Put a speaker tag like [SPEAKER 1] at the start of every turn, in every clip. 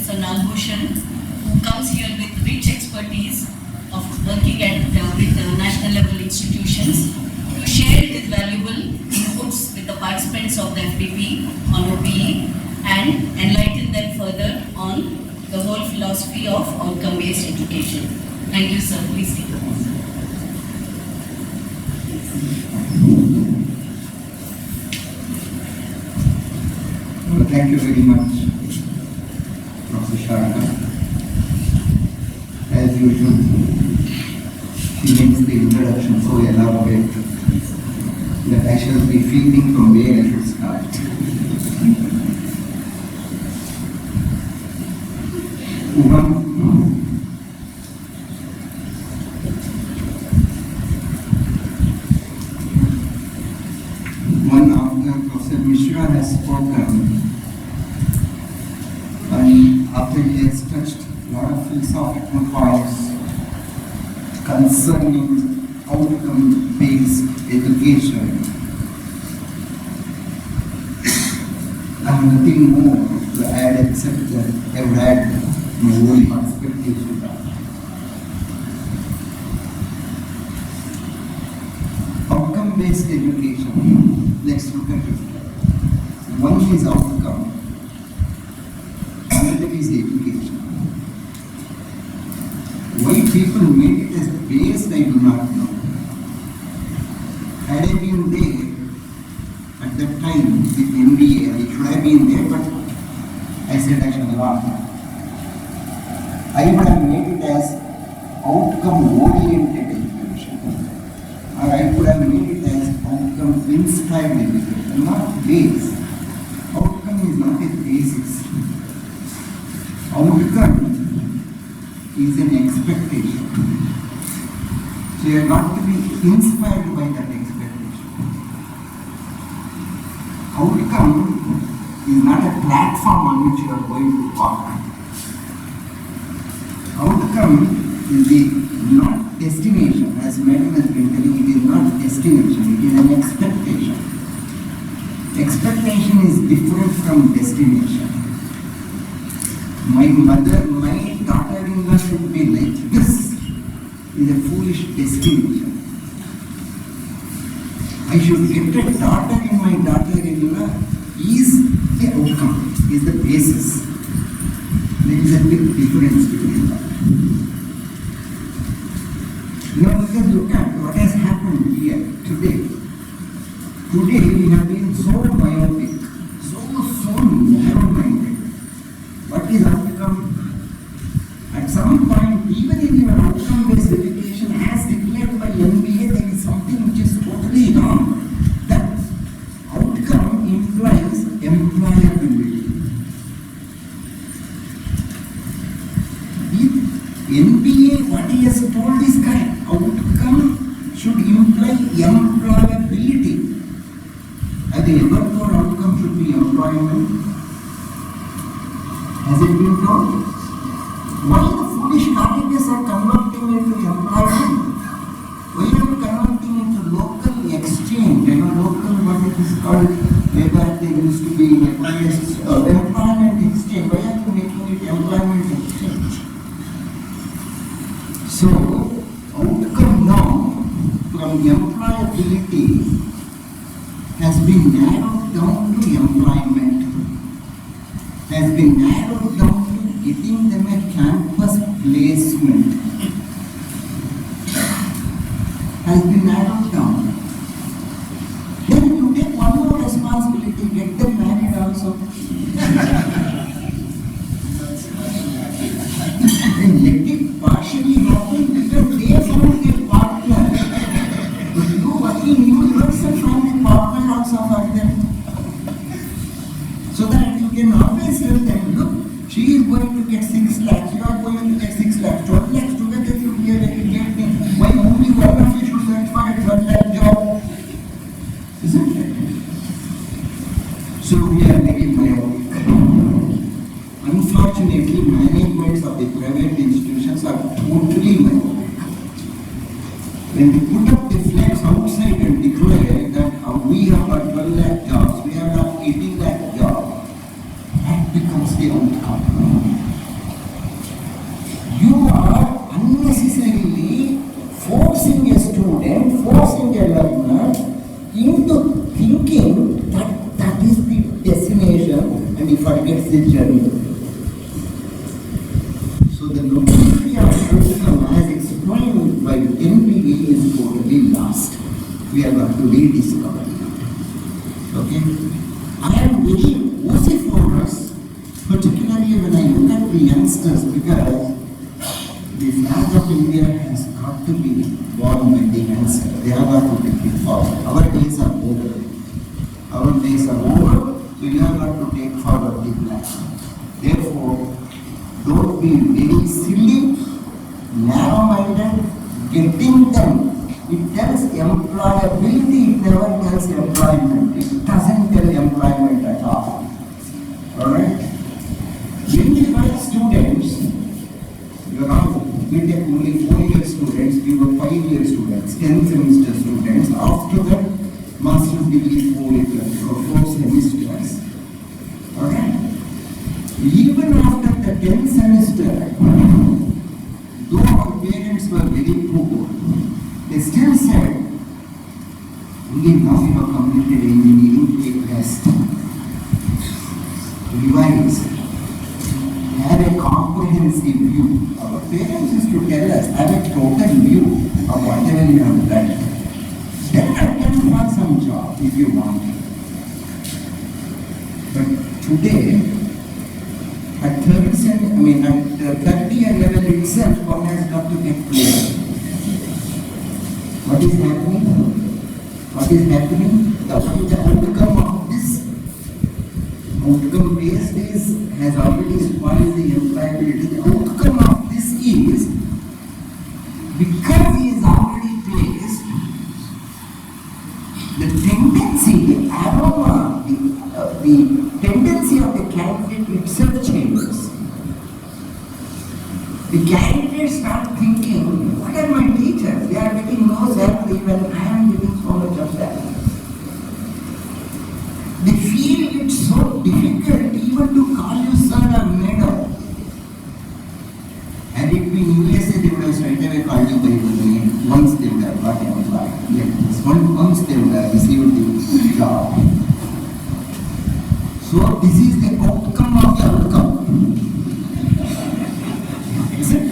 [SPEAKER 1] Mr. Nagabushan, who comes here with rich expertise of working at with national level institutions to share his valuable inputs with the participants of the FDP on OBE and enlighten them further on the whole philosophy of outcome-based education. Thank you, sir. Please take the floor.
[SPEAKER 2] Well, thank you very much, Professor Sharaka. As usual, she makes the introduction so elaborate that I shall be feeling from where I should start. One after Professor Mishra has spoken, and after he has touched a lot of philosophical points concerning outcome-based education, I have nothing more to add except that I would add my own expectation. Outcome-based education, let's look at it. One is outcome, another is education. Why people made it as base, I do not know. Had I been there at that time with MBA, I should have been there, but I said I shall not. I would have made it as outcome-oriented education, or I would have made it as outcome-inspired education, not base. Outcome is not a basis. Outcome is an expectation. So you have got to be inspired by that expectation. Outcome is not a platform on which you are going to walk. Outcome is the not destination, as Madam has been telling, it is not destination, it is an expectation. Expectation is different from destination. My daughter-in-law should be like this is a foolish destination. I should get a daughter in my daughter-in-law is the outcome, is the basis. There is a big difference between that. Now let us look at what has happened here today. Today we have been so myopic, so narrow-minded. What is outcome? At some point, even in your outcome-based education as declared by MBA, there is something which is totally wrong. That outcome implies employability. NBA, what he has told is correct. Outcome should imply employability. Have you ever thought outcome should be employment? Has it been told? Why the foolish colleges are converting into employment? Why are you converting into local exchange? Local, what it is called, where there used to be employment exchange. Why are you making it employment exchange? So, outcome now from employability has been narrowed down to employment, has been narrowed down to getting them a campus placement, has been narrowed down. Then you take one more responsibility, get them married also. And let it partially happen because they found their partner. But you yourself find a partner also for them. So that you can always tell them, look, she is going to get 6 lakhs, you are going to get 6 lakhs, 12 lakhs together you get me. Why only one of you should search for a 12 lakh job? Isn't it? So we are very myopic. Unfortunately, managements of the private institutions are totally myopic. When they put up the flags outside and declare that we have got 12 lakh jobs, we have got 18 lakh jobs, that becomes the outcome. student, forcing a learner into thinking that that is the destination and he forgets the journey. So the nobility of outcome as explained by NPA is totally lost. We are going to rediscover it. Okay? I am very vociferous, particularly when I look at the youngsters, because the flag of India has got to be born by the youngsters. They have got to take it forward. Our days are over. Our days are over, so you have got to take forward the flag. Therefore, don't be very silly, narrow-minded, getting them. It tells employability, it never tells employment. It doesn't tell employment at all. Alright? When we write students, you know, we take only 4-year students, we were 5-year students, 10 semester students. After that, master's degree 4 years, or 4 semesters. Alright? Even after the 10th semester, though our parents were very poor, they still said, only now you have completed engineering, take rest. Revise. Have a comprehensive view. Our parents used to tell us, have a total view of whatever you have done. Then attempt for some job if you want. But today, at 30-year level itself, one has got to get clear. What is happening? What is happening? The outcome of this outcome-based has already spoiled the employability. The outcome of this is, because he is already placed, the tendency, the aroma, the tendency of the candidate itself changes. The candidates start thinking, what are my teachers? They are getting no salary when I am getting so much of salary. They feel it's so difficult even to call you sir or madam. Had it been USA, they would have straight away called you by your name once they would have got employed. Yes, once they would have received the job. So this is the outcome of the outcome. Is it?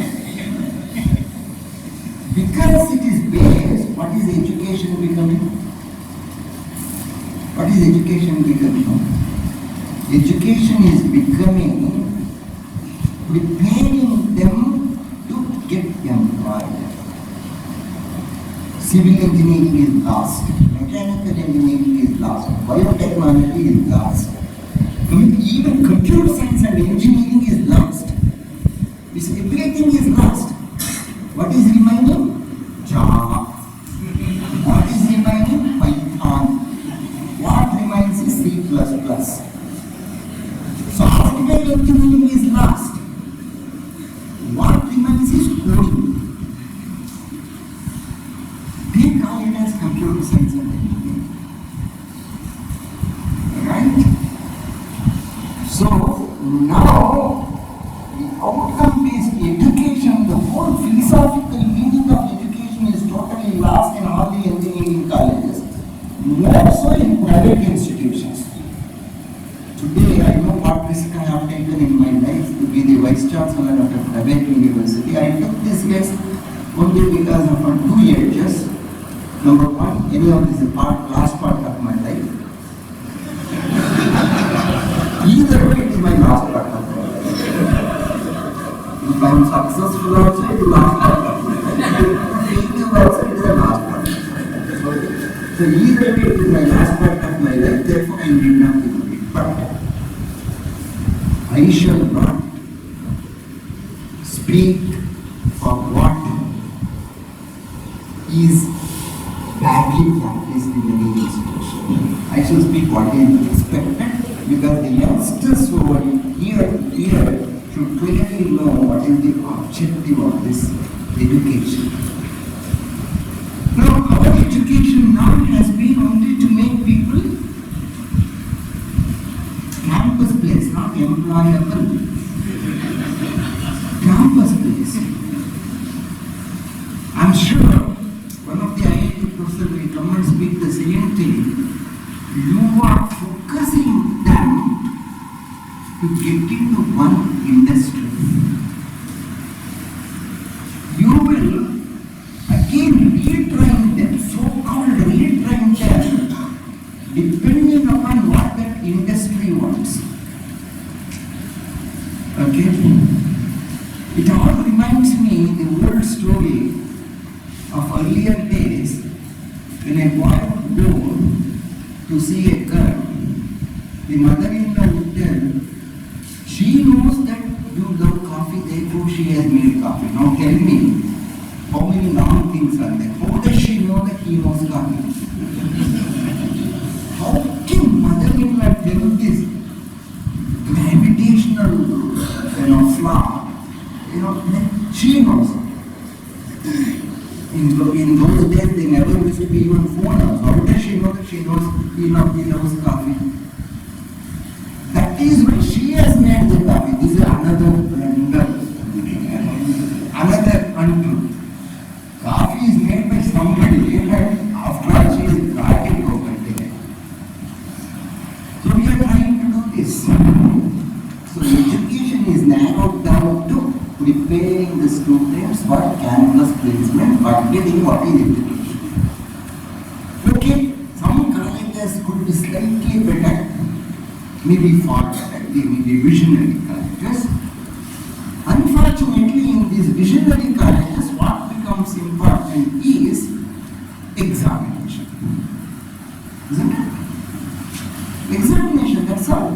[SPEAKER 2] Because it is based, what is education becoming? What is education becoming? Education is becoming preparing them to get employed. Civil engineering is lost, mechanical engineering is lost, biotechnology is lost. Even computer science and engineering is lost. Everything is lost. What is remaining? Java. What is remaining? Python. What remains is C++. Software engineering is lost. What remains is coding. They call it as computer science and engineering. Right? So now, the outcome-based education, the whole philosophical meaning of education is totally lost in all the engineering colleges, more so in private institutions. Today, I know what risk I have taken in my life to be the Vice Chancellor of a private university. I took this risk only because of 2 edges. Number one, anyhow, this is last part of my life. Either way, it is my last part of my life. If I am successful also, it is the last part of my life. Failure also, it is the last part of my life. So either way, it is my last part of my life, therefore I need not to do it. But I shall not speak for what is badly practiced in any institution. I shall speak what is expected, because the youngsters who are here should clearly know what is the objective of this education. Now, our education now has been only to make people campus place, not employable. Campus place. I'm sure one of the they come and speak the same thing, you are focusing them to get into one industry. You will again retrain them, so-called retrain them, depending upon what that industry wants. Okay? It all reminds me the old story of earlier days when a boy would go to see a girl. The mother-in-law would tell, she knows that you love coffee, therefore she has made coffee. Now tell me, how many long things are there? How does she know that he knows coffee? How can mother-in-law tell this gravitational, flaw? She knows. In those days, they never used to be even phone. How does she know that she knows he loves coffee? That is why she has made the coffee. This is another untruth. Coffee is made by somebody, and after all, she is writing coconut. So we are trying to do this. So education is narrowed down to preparing the students for campus placement, but getting what is education. Okay, some colleges could be slightly better, maybe far better, maybe visionary colleges. Unfortunately, in these visionary colleges, what becomes important is examination. Isn't it? Examination, that's all.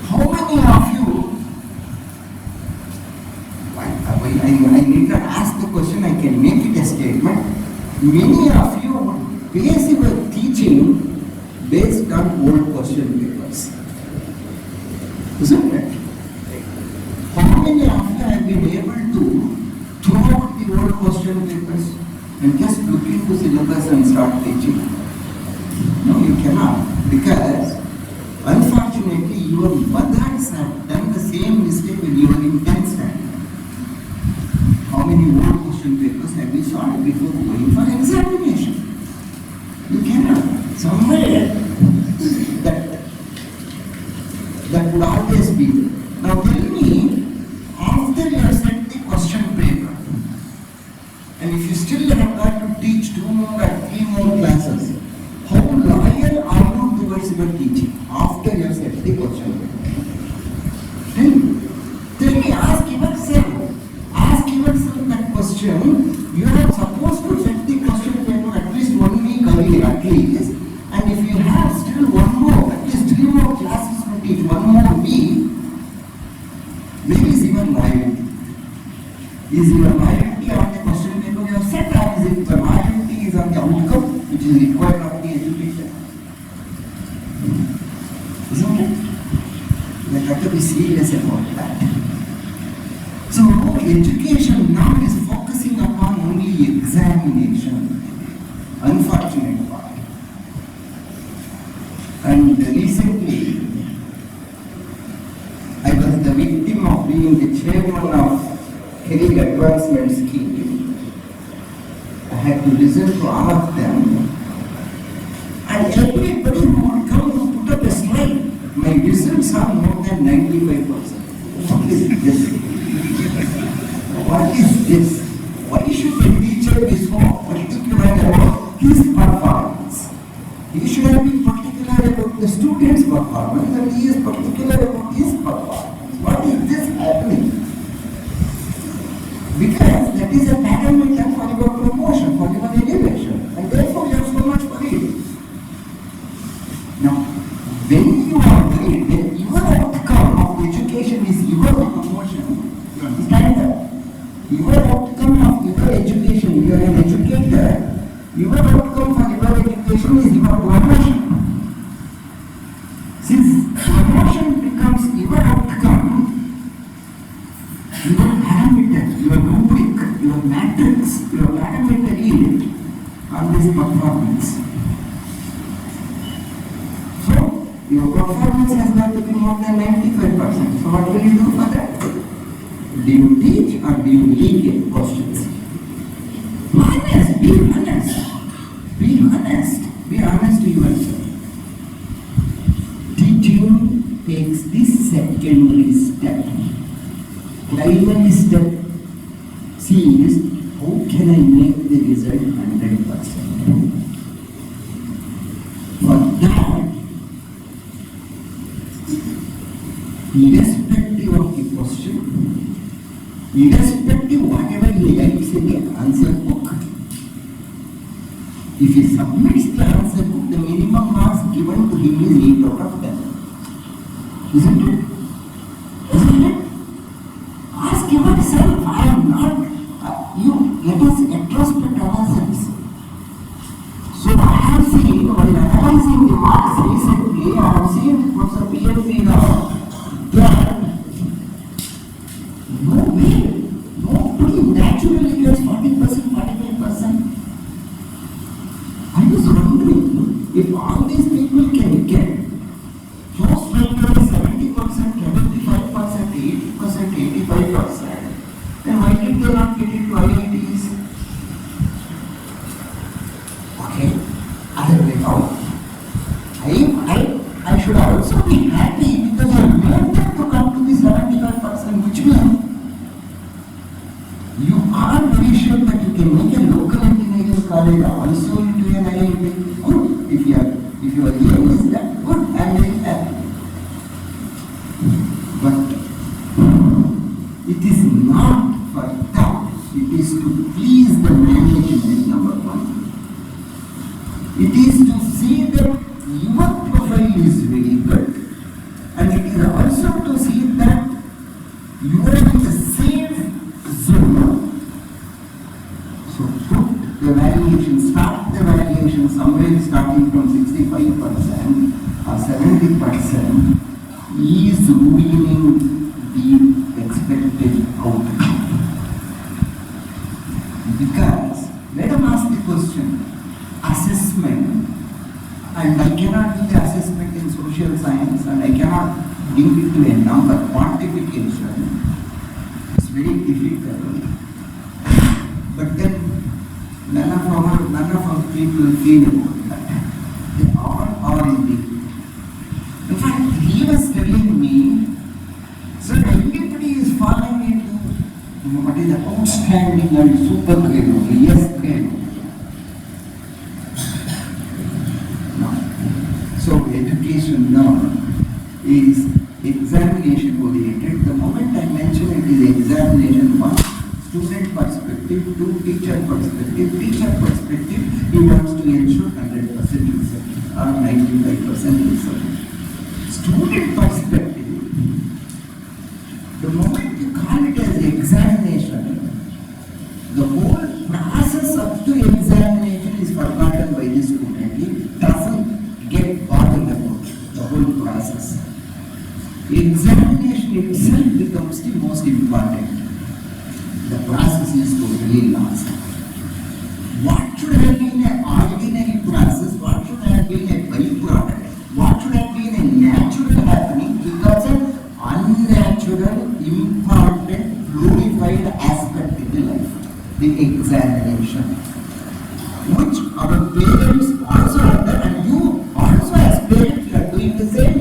[SPEAKER 2] How many of you, I need not ask the question, I can make it a statement. Many of you would base your teaching based on old question papers. Isn't it? How many of you have been able to throw out the old question papers and just look into syllabus and start teaching? No, you cannot. Because unfortunately, your mothers have done the same mistake when you were in 10th standard. How many old question papers have you solved before going for examination? You cannot. Somewhere that would always be there. Now tell me, after you have sent the question paper, and if you still have got to teach 2 more or 3 more classes, how loyal are you towards your teaching after you have sent the question paper? Tell me, ask yourself that question. You are supposed to set the question paper at least 1 week earlier, at least. And if you have still 1 more, at least 3 more classes to teach, 1 more week, where is your loyalty? Is your loyalty on the question paper you have set, or is it the loyalty is on the outcome which is required of the education? Isn't it? We have to be serious about that. So education now is focusing upon only examination. Unfortunate part. And recently, I was the victim of being the chairman of career advancement scheme. I had to listen to all of them. And everybody who would come to put up a slide, my results are more than 95%. What is this? What is this? Why should a teacher be so particular about his performance? He should have been particular about the student's performance, and he is particular about his performance. What is this happening? Because that is a parameter for your promotion, for your elevation, and therefore you have so much worried. Now, when you are worried, when your outcome of education is your promotion, you understand that? Your outcome of your education, you are an educator, your outcome for your education is your promotion. Since promotion becomes your outcome, your parameter, your rubric, your matrix, your parameter is on this performance. So, your performance has got to be more than 95%. So what will you do for that? Do you teach or do you leak questions? Honest, be honest. secondary step. Primary step C is how can I make the result 100%? For that, irrespective of the question, irrespective whatever he writes in the answer book, if he submits the answer book, the minimum marks given to him is 8 out of 10. Isn't it? Isn't it? Ask yourself, I am not, let us introspect ourselves. So I have seen, while analyzing the marks recently, I have seen Professor PhD now, that no way, nobody naturally gets 40%, 45%. I was wondering if all these people can get first ranker 70%, 75%, 80%, 85%, then why did they not get into IITs? Okay, other way out. I should also be happy because I made them to come to the 75%, which means you are very sure that you can make a local engineering college also into an IIT. Good. If your aim is that, good, I am very happy. But it is not for that. It is to please the management, number one. It is to see that your profile is very good, and it is also to see that you are in the safe zone. So put the valuation, start the valuation somewhere starting from 65% or 70% is ruining the expected outcome. Because let them ask the question, assessment, and I cannot do the assessment in social science and I cannot link it to a number, quantification. It's very difficult. But then none of our people feel about that. They all are in the. In fact, he was telling me, so everybody is falling into what is the outstanding and super grade only, yes grade only. No. So education now is examination oriented. The moment I mention it is examination, one, student perspective, two, teacher perspective. Teacher perspective, he wants to ensure 100% result or 95% result. Student perspective, the moment you call it as examination, the whole process up to examination is forgotten by the student. He doesn't get bothered about the whole process. Examination itself becomes the most important. The process is totally lost. What should have been an ordinary process? What should have been a byproduct? What should have been a natural happening because an unnatural, important, glorified aspect in the life, the examination, which our parents also have done, and you also as parents are doing the same